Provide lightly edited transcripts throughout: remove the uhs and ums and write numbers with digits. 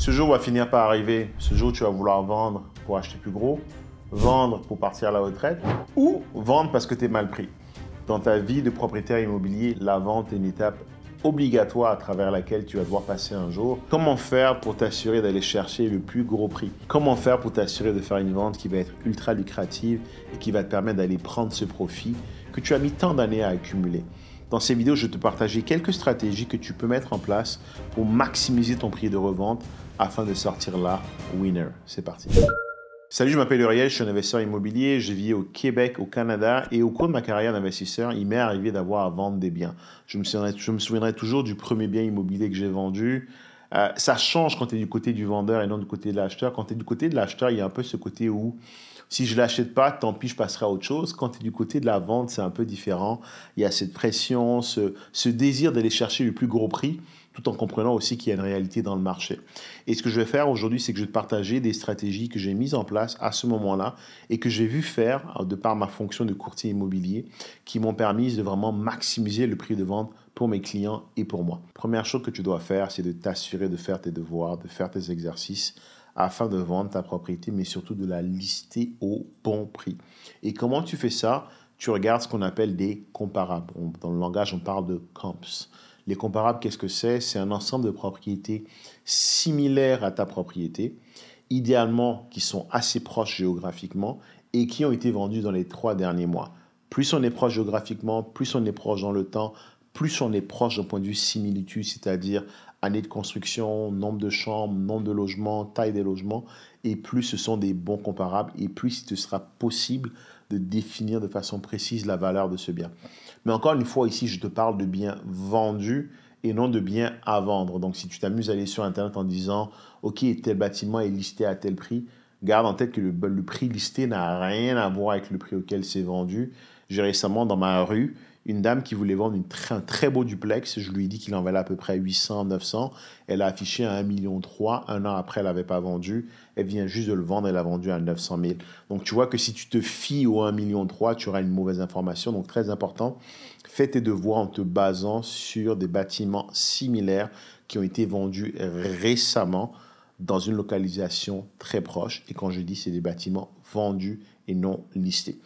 Ce jour va finir par arriver. Ce jour, tu vas vouloir vendre pour acheter plus gros, vendre pour partir à la retraite ou vendre parce que tu es mal pris. Dans ta vie de propriétaire immobilier, la vente est une étape obligatoire à travers laquelle tu vas devoir passer un jour. Comment faire pour t'assurer d'aller chercher le plus gros prix? Comment faire pour t'assurer de faire une vente qui va être ultra lucrative et qui va te permettre d'aller prendre ce profit que tu as mis tant d'années à accumuler? Dans ces vidéos, je vais te partager quelques stratégies que tu peux mettre en place pour maximiser ton prix de revente afin de sortir là winner. C'est parti. Salut, je m'appelle Uriel, je suis un investisseur immobilier, je vis au Québec, au Canada, et au cours de ma carrière d'investisseur, il m'est arrivé d'avoir à vendre des biens. Je me souviendrai toujours du premier bien immobilier que j'ai vendu. Ça change quand tu es du côté du vendeur et non du côté de l'acheteur. Quand tu es du côté de l'acheteur, il y a un peu ce côté où si je ne l'achète pas, tant pis, je passerai à autre chose. Quand tu es du côté de la vente, c'est un peu différent. Il y a cette pression, ce désir d'aller chercher le plus gros prix, tout en comprenant aussi qu'il y a une réalité dans le marché. Et ce que je vais faire aujourd'hui, c'est que je vais te partager des stratégies que j'ai mises en place à ce moment-là et que j'ai vu faire de par ma fonction de courtier immobilier qui m'ont permis de vraiment maximiser le prix de vente pour mes clients et pour moi. Première chose que tu dois faire, c'est de t'assurer de faire tes devoirs, de faire tes exercices afin de vendre ta propriété, mais surtout de la lister au bon prix. Et comment tu fais ça? Tu regardes ce qu'on appelle des comparables. Dans le langage, on parle de comps. Les comparables, qu'est-ce que c'est? C'est un ensemble de propriétés similaires à ta propriété, idéalement qui sont assez proches géographiquement et qui ont été vendues dans les 3 derniers mois. Plus on est proche géographiquement, plus on est proche dans le temps, plus on est proche d'un point de vue similitude, c'est-à-dire année de construction, nombre de chambres, nombre de logements, taille des logements, et plus ce sont des bons comparables, et plus il te sera possible de définir de façon précise la valeur de ce bien. Mais encore une fois, ici, je te parle de biens vendus et non de biens à vendre. Donc, si tu t'amuses à aller sur Internet en disant « Ok, tel bâtiment est listé à tel prix », garde en tête que le prix listé n'a rien à voir avec le prix auquel c'est vendu. J'ai récemment, dans ma rue, une dame qui voulait vendre un très beau duplex. Je lui ai dit qu'il en valait à peu près 800, 900. Elle a affiché à 1,3 million. Un an après, elle n'avait pas vendu. Elle vient juste de le vendre. Elle a vendu à 900 000. Donc, tu vois que si tu te fies au 1,3 million, tu auras une mauvaise information. Donc, très important, fais tes devoirs en te basant sur des bâtiments similaires qui ont été vendus récemment dans une localisation très proche. Et quand je dis, c'est des bâtiments vendus et non listés.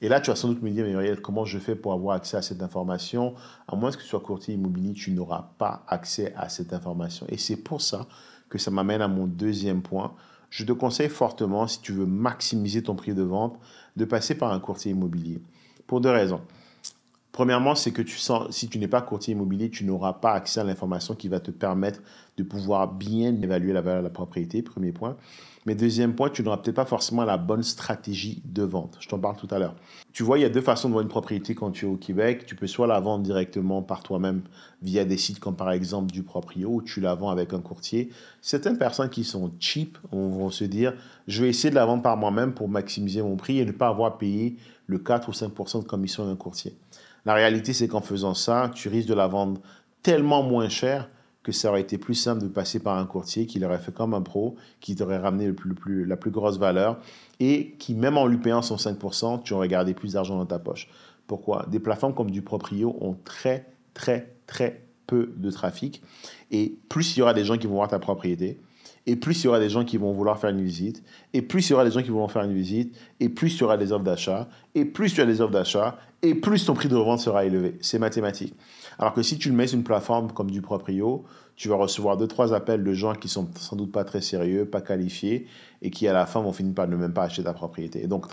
Et là, tu vas sans doute me dire, mais Uriel, comment je fais pour avoir accès à cette information? À moins que tu sois courtier immobilier, tu n'auras pas accès à cette information. Et c'est pour ça que ça m'amène à mon deuxième point. Je te conseille fortement, si tu veux maximiser ton prix de vente, de passer par un courtier immobilier. Pour 2 raisons. Premièrement, c'est que si tu n'es pas courtier immobilier, tu n'auras pas accès à l'information qui va te permettre de pouvoir bien évaluer la valeur de la propriété, premier point. Mais deuxième point, tu n'auras peut-être pas forcément la bonne stratégie de vente. Je t'en parle tout à l'heure. Tu vois, il y a 2 façons de vendre une propriété quand tu es au Québec. Tu peux soit la vendre directement par toi-même via des sites comme par exemple du Proprio, ou tu la vends avec un courtier. Certaines personnes qui sont cheap vont se dire, je vais essayer de la vendre par moi-même pour maximiser mon prix et ne pas avoir payé le 4 ou 5% de commission d'un courtier. La réalité, c'est qu'en faisant ça, tu risques de la vendre tellement moins cher que ça aurait été plus simple de passer par un courtier qui l'aurait fait comme un pro, qui t'aurait ramené la plus grosse valeur et qui, même en lui payant son 5%, tu aurais gardé plus d'argent dans ta poche. Pourquoi? Des plateformes comme du Proprio ont très peu de trafic et plus il y aura des gens qui vont voir ta propriété, et plus il y aura des gens qui vont vouloir faire une visite, et plus il y aura des gens qui vont faire une visite, et plus il y aura des offres d'achat, et plus tu as des offres d'achat, et plus ton prix de revente sera élevé. C'est mathématique. Alors que si tu le mets sur une plateforme comme du Proprio, tu vas recevoir 2-3 appels de gens qui sont sans doute pas très sérieux, pas qualifiés, et qui à la fin vont finir par ne même pas acheter ta propriété. Et donc,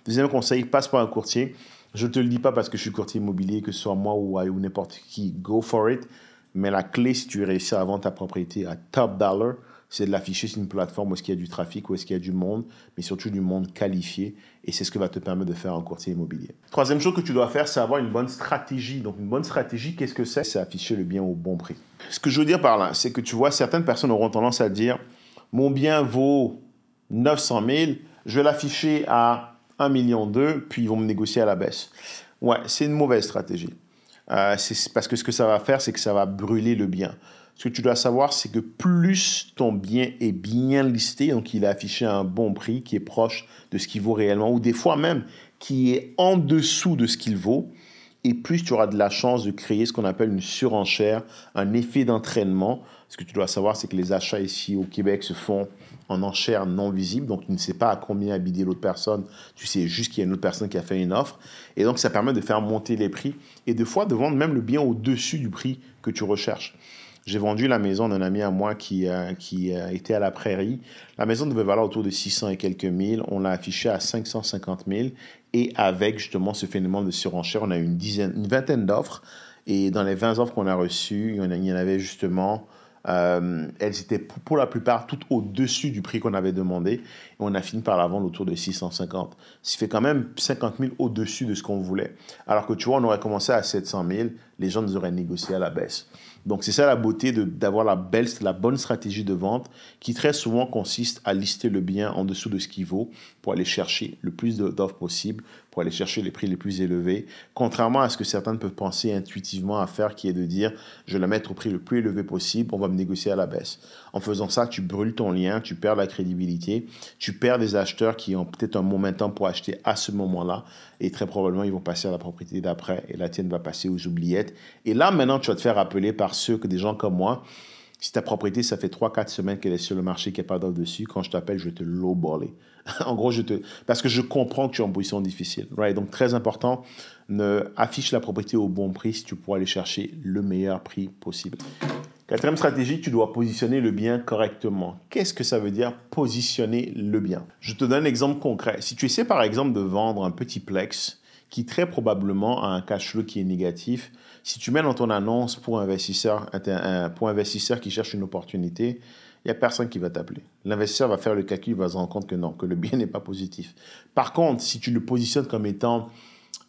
deuxième conseil, passe par un courtier. Je ne te le dis pas parce que je suis courtier immobilier, que ce soit moi ou n'importe qui, go for it. Mais la clé, si tu veux réussir à vendre ta propriété à top dollar, c'est de l'afficher sur une plateforme où est-ce qu'il y a du trafic, où est-ce qu'il y a du monde, mais surtout du monde qualifié. Et c'est ce que va te permettre de faire un courtier immobilier. Troisième chose que tu dois faire, c'est avoir une bonne stratégie. Donc, une bonne stratégie, qu'est-ce que c'est? C'est afficher le bien au bon prix. Ce que je veux dire par là, c'est que tu vois, certaines personnes auront tendance à dire « Mon bien vaut 900 000, je vais l'afficher à 1,2 million, puis ils vont me négocier à la baisse. » Ouais, c'est une mauvaise stratégie. C'est parce que ce que ça va faire, c'est que ça va brûler le bien. Ce que tu dois savoir, c'est que plus ton bien est bien listé, donc il est affiché à un bon prix qui est proche de ce qu'il vaut réellement, ou des fois même qui est en dessous de ce qu'il vaut, et plus tu auras de la chance de créer ce qu'on appelle une surenchère, un effet d'entraînement. Ce que tu dois savoir, c'est que les achats ici au Québec se font en enchère non visible, donc tu ne sais pas à combien a bidé l'autre personne, tu sais juste qu'il y a une autre personne qui a fait une offre, et donc ça permet de faire monter les prix, et des fois de vendre même le bien au-dessus du prix que tu recherches. J'ai vendu la maison d'un ami à moi qui était à la Prairie. La maison devait valoir autour de 600 et quelques mille. On l'a affiché à 550 000. Et avec justement ce phénomène de surenchère, on a eu une vingtaine d'offres. Et dans les 20 offres qu'on a reçues, il y en avait justement... elles étaient pour la plupart toutes au-dessus du prix qu'on avait demandé. Et on a fini par la vendre autour de 650. Ça fait quand même 50 000 au-dessus de ce qu'on voulait. Alors que tu vois, on aurait commencé à 700 000, les gens nous auraient négocié à la baisse. Donc, c'est ça la beauté d'avoir la bonne stratégie de vente qui très souvent consiste à lister le bien en dessous de ce qu'il vaut pour aller chercher le plus d'offres possible, pour aller chercher les prix les plus élevés, contrairement à ce que certains peuvent penser intuitivement à faire, qui est de dire « je vais le mettre au prix le plus élevé possible, on va me négocier à la baisse ». En faisant ça, tu brûles ton lien, tu perds la crédibilité, tu perds des acheteurs qui ont peut-être un momentum pour acheter à ce moment-là et très probablement, ils vont passer à la propriété d'après et la tienne va passer aux oubliettes. Et là, maintenant, tu vas te faire appeler par des gens comme moi. Si ta propriété, ça fait 3-4 semaines qu'elle est sur le marché, qu'il n'y a pas d'offre dessus, quand je t'appelle, je vais te lowballer. En gros, parce que je comprends que tu es en position difficile. Right? Donc, très important, affiche la propriété au bon prix si tu pourras aller chercher le meilleur prix possible. Quatrième stratégie, tu dois positionner le bien correctement. Qu'est-ce que ça veut dire positionner le bien? Je te donne un exemple concret. Si tu essaies par exemple de vendre un petit plex qui très probablement a un cash flow qui est négatif, si tu mets dans ton annonce pour investisseur qui cherche une opportunité, il n'y a personne qui va t'appeler. L'investisseur va faire le calcul, il va se rendre compte que non, que le bien n'est pas positif. Par contre, si tu le positionnes comme étant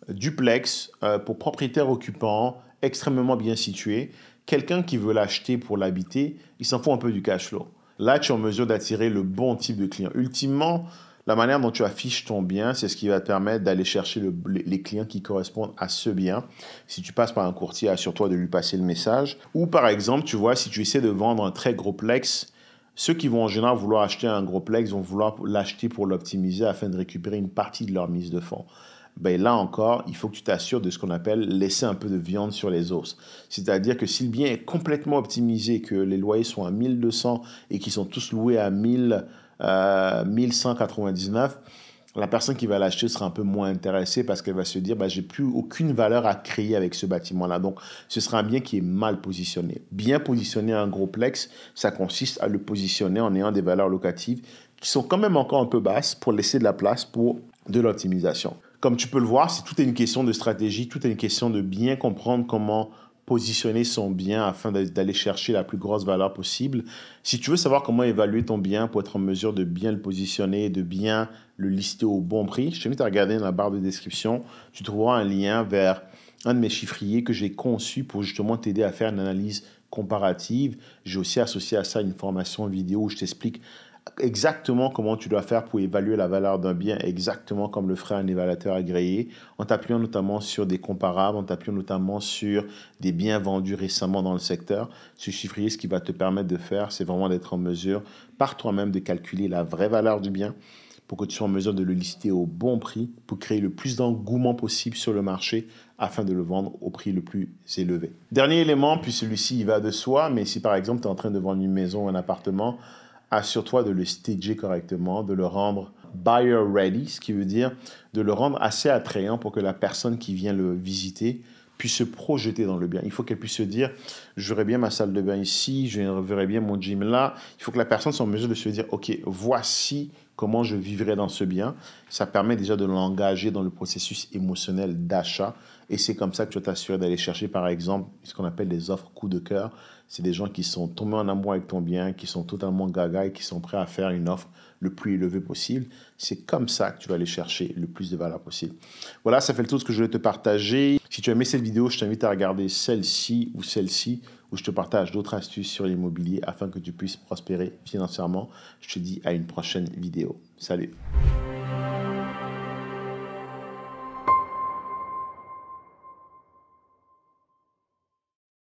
duplex pour propriétaire occupant, extrêmement bien situé, quelqu'un qui veut l'acheter pour l'habiter, il s'en fout un peu du cash flow. Là, tu es en mesure d'attirer le bon type de client. Ultimement, la manière dont tu affiches ton bien, c'est ce qui va te permettre d'aller chercher les clients qui correspondent à ce bien. Si tu passes par un courtier, assure-toi de lui passer le message. Ou par exemple, tu vois, si tu essaies de vendre un très gros plex, ceux qui vont en général vouloir acheter un gros plex vont vouloir l'acheter pour l'optimiser afin de récupérer une partie de leur mise de fonds. Ben là encore, il faut que tu t'assures de ce qu'on appelle laisser un peu de viande sur les os. C'est-à-dire que si le bien est complètement optimisé, que les loyers sont à 1200 et qu'ils sont tous loués à 1199, la personne qui va l'acheter sera un peu moins intéressée parce qu'elle va se dire j'ai plus aucune valeur à créer avec ce bâtiment-là. Donc, ce sera un bien qui est mal positionné. Bien positionner un gros plex, ça consiste à le positionner en ayant des valeurs locatives qui sont quand même encore un peu basses pour laisser de la place pour de l'optimisation. Comme tu peux le voir, tout est une question de stratégie, tout est une question de bien comprendre comment positionner son bien afin d'aller chercher la plus grosse valeur possible. Si tu veux savoir comment évaluer ton bien pour être en mesure de bien le positionner, de bien le lister au bon prix, je t'invite à regarder dans la barre de description. Tu trouveras un lien vers un de mes chiffriers que j'ai conçu pour justement t'aider à faire une analyse comparative. J'ai aussi associé à ça une formation vidéo où je t'explique exactement comment tu dois faire pour évaluer la valeur d'un bien, exactement comme le ferait un évaluateur agréé, en t'appuyant notamment sur des comparables, en t'appuyant notamment sur des biens vendus récemment dans le secteur. Ce chiffrier, ce qui va te permettre de faire, c'est vraiment d'être en mesure par toi-même de calculer la vraie valeur du bien pour que tu sois en mesure de le lister au bon prix, pour créer le plus d'engouement possible sur le marché afin de le vendre au prix le plus élevé. Dernier élément, puis celui-ci, il va de soi, mais si par exemple tu es en train de vendre une maison ou un appartement, assure-toi de le stager correctement, de le rendre buyer ready, ce qui veut dire de le rendre assez attrayant pour que la personne qui vient le visiter puisse se projeter dans le bien. Il faut qu'elle puisse se dire, je verrais bien ma salle de bain ici, je verrais bien mon gym là. Il faut que la personne soit en mesure de se dire, OK, voici comment je vivrai dans ce bien. Ça permet déjà de l'engager dans le processus émotionnel d'achat. Et c'est comme ça que tu vas t'assurer d'aller chercher, par exemple, ce qu'on appelle des offres coup de cœur. C'est des gens qui sont tombés en amour avec ton bien, qui sont totalement gaga et qui sont prêts à faire une offre le plus élevé possible. C'est comme ça que tu vas aller chercher le plus de valeur possible. Voilà, ça fait le tour de ce que je voulais te partager. Si tu as aimé cette vidéo, je t'invite à regarder celle-ci ou celle-ci où je te partage d'autres astuces sur l'immobilier afin que tu puisses prospérer financièrement. Je te dis à une prochaine vidéo. Salut!